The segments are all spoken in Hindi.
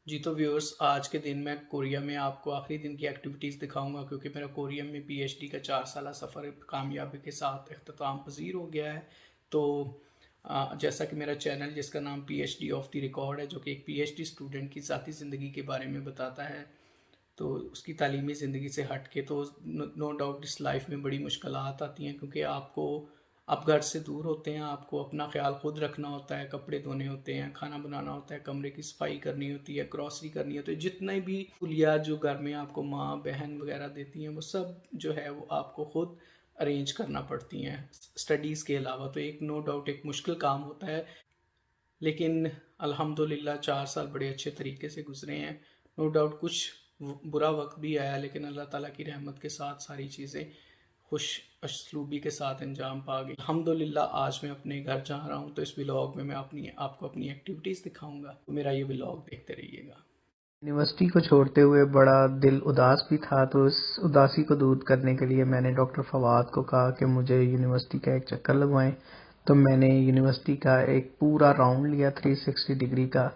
जी, तो व्यूअर्स आज के दिन मैं कोरिया में आपको आखिरी दिन की एक्टिविटीज़ दिखाऊँगा क्योंकि मेरा कोरिया में पीएचडी का 4 साला सफ़र कामयाबी के साथ इख्तिताम पज़ीर हो गया है। तो जैसा कि मेरा चैनल जिसका नाम पीएचडी ऑफ द रिकॉर्ड है, जो कि एक पीएचडी स्टूडेंट की ज़ाती ज़िंदगी के बारे में बताता है, तो उसकी तालीमी ज़िंदगी से हट के तो नो डाउट इस लाइफ में बड़ी मुश्किलात आती हैं क्योंकि आप घर से दूर होते हैं, आपको अपना ख्याल खुद रखना होता है, कपड़े धोने होते हैं, खाना बनाना होता है, कमरे की सफाई करनी होती है, ग्रॉसरी करनी होती है, जितने भी सहूलियात जो घर में आपको माँ बहन वगैरह देती हैं वो सब जो है वो आपको खुद अरेंज करना पड़ती हैं स्टडीज़ के अलावा। तो एक नो डाउट एक मुश्किल काम होता है, लेकिन अल्हम्दुलिल्लाह 4 साल बड़े अच्छे तरीके से गुजरे हैं। नो डाउट कुछ बुरा वक्त भी आया, लेकिन अल्लाह ताला की रहमत के साथ सारी चीज़ें खुश असलूबी के साथ अंजाम पा गई। अल्हम्दुलिल्लाह आज मैं अपने घर जा रहा हूँ, तो इस व्लॉग में मैं आपको अपनी एक्टिविटीज़ दिखाऊंगा, तो मेरा ये व्लॉग देखते रहिएगा। यूनिवर्सिटी को छोड़ते हुए बड़ा दिल उदास भी था, तो इस उदासी को दूर करने के लिए मैंने डॉक्टर फवाद को कहा कि मुझे यूनिवर्सिटी का एक चक्कर लगवाएं। तो मैंने यूनिवर्सिटी का एक पूरा राउंड लिया 360 डिग्री का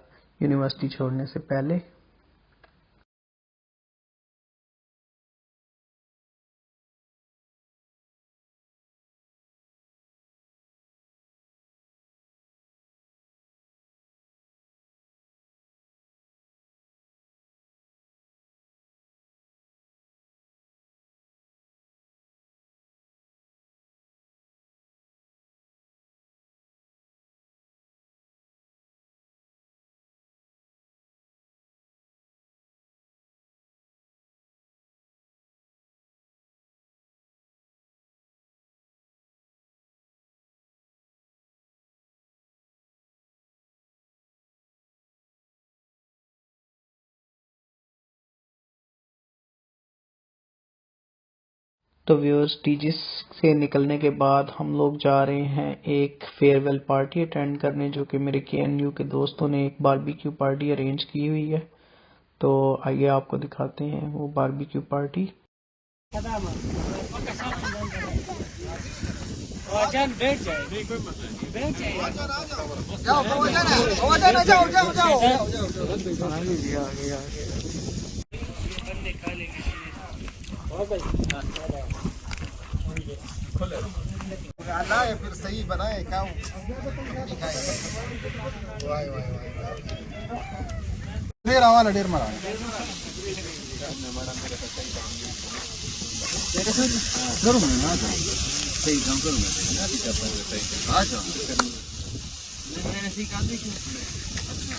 यूनिवर्सिटी छोड़ने से पहले। तो व्यूअर्स टीजीएस से निकलने के बाद हम लोग जा रहे हैं एक फेयरवेल पार्टी अटेंड करने, जो कि मेरे केएनयू के दोस्तों ने एक बारबेक्यू पार्टी अरेंज की हुई है। तो आइए आपको दिखाते हैं वो बारबेक्यू पार्टी। लाए फिर सही बनाए क्या दिखाए वाह वाह वाह ढेर आवाला ढेर मरा करूँ मैं ना सही काम करूँ मैं आज मैंने सीखा नहीं अच्छा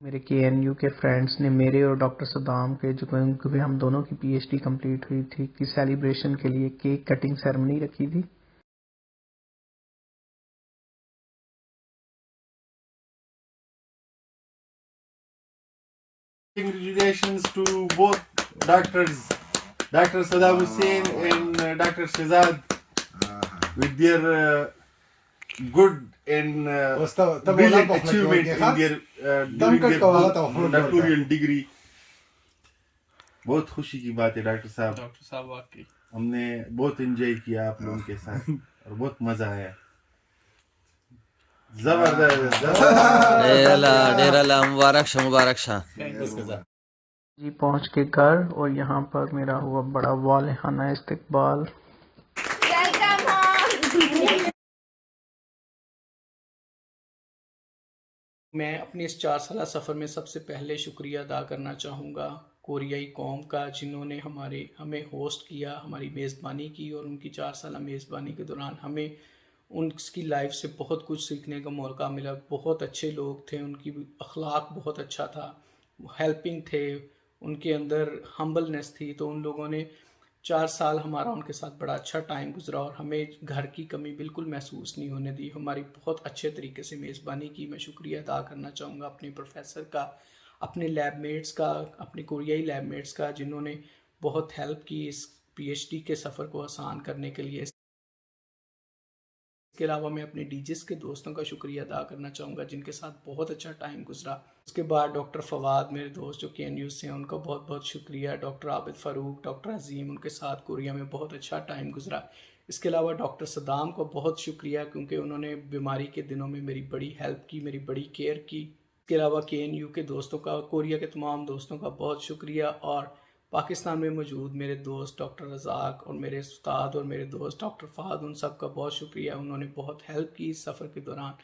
मेरे केएनयू के फ्रेंड्स ने मेरे और डॉक्टर सदाम के, जो क्योंकि हम दोनों की पीएचडी कंप्लीट हुई थी, की सेलिब्रेशन के लिए केक कटिंग सेरेमनी रखी थी। Congratulations to both doctors, Dr. Saddam Hussein and Dr. Shazad, with their good and brilliant achievement in their during their doctoral degree. बहुत खुशी की बात है डॉक्टर साहब वाकई हमने बहुत एंजॉय किया आप लोगों के साथ और बहुत मजा आया। जबरदस्त डेरा मुबारक शाह जी पहुंच के घर, और यहाँ पर मेरा हुआ बड़ा वालिहाना इस्तकबाल। मैं अपने इस 4 साला सफ़र में सबसे पहले शुक्रिया अदा करना चाहूँगा कोरियाई कौम का, जिन्होंने हमें होस्ट किया, हमारी मेज़बानी की, और उनकी 4 साला मेज़बानी के दौरान हमें उनकी लाइफ से बहुत कुछ सीखने का मौका मिला। बहुत अच्छे लोग थे, उनकी अखलाक बहुत अच्छा था, हेल्पिंग थे, उनके अंदर हम्बलनेस थी। तो उन लोगों ने 4 साल हमारा उनके साथ बड़ा अच्छा टाइम गुजरा और हमें घर की कमी बिल्कुल महसूस नहीं होने दी। हमारी बहुत अच्छे तरीके से मेज़बानी की। मैं शुक्रिया अदा करना चाहूँगा अपने प्रोफेसर का, अपने लैबमेट्स का, अपने कोरियाई लैबमेट्स का, जिन्होंने बहुत हेल्प की इस पीएचडी के सफ़र को आसान करने के लिए। इसके अलावा मैं अपने डीजिस के दोस्तों का शुक्रिया अदा करना चाहूँगा, जिनके साथ बहुत अच्छा टाइम गुजरा। उसके बाद डॉक्टर फवाद, मेरे दोस्त जो KNU से हैं, उनका बहुत बहुत शुक्रिया। डॉक्टर आबिद फ़ारूक, डॉक्टर अजीम, उनके साथ कोरिया में बहुत अच्छा टाइम गुजरा। इसके अलावा डॉक्टर सदाम को बहुत शुक्रिया, क्योंकि उन्होंने बीमारी के दिनों में मेरी बड़ी हेल्प की, मेरी बड़ी केयर की। इसके अलावा KNU के दोस्तों का, कोरिया के तमाम दोस्तों का बहुत शुक्रिया। और पाकिस्तान में मौजूद मेरे दोस्त डॉक्टर रज़ाक और मेरे उस्ताद और मेरे दोस्त डॉक्टर फ़हद, उन सब का बहुत शुक्रिया। उन्होंने बहुत हेल्प की इस सफ़र के दौरान।